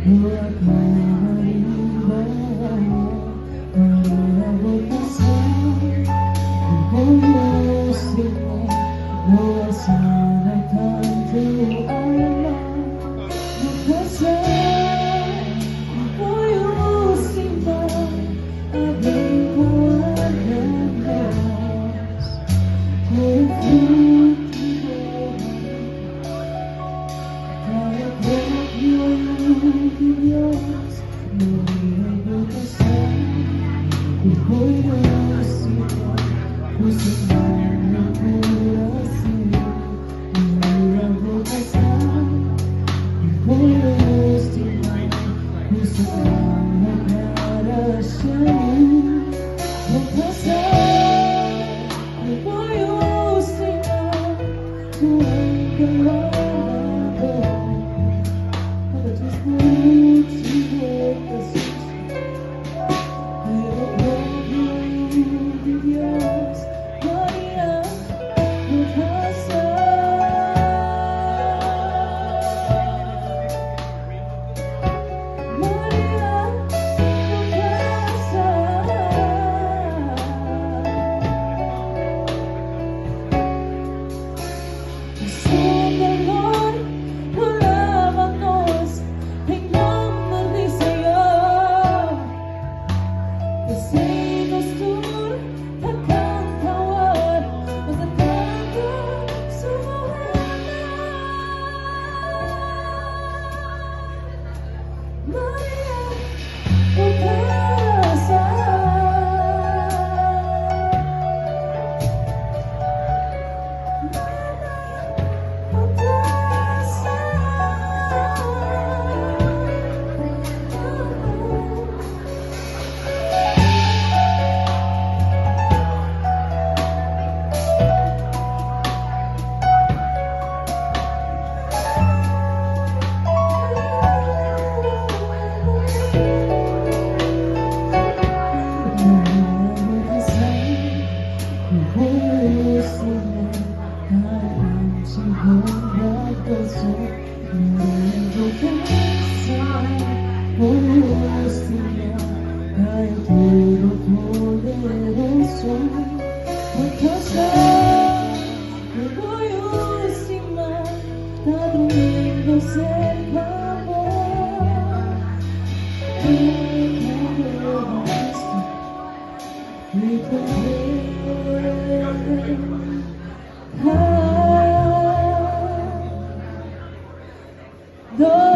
Huwag ka na rin ba Marunong ka sa Ibusin mo Huwasan at hantuan Magkasa Ibusin mo Aking kawagas Kung Diyos, nung nagbukasan, iko'y nasita, puso man nagpurasin. Nung nagbukasan, iko'y nasita, puso man nagdarasyan. Bukasan, iko'y nasita, tuwang kalagaw. Just need to get the I love you, Dios, Maria, Bukasa. Maria, Bukasa. No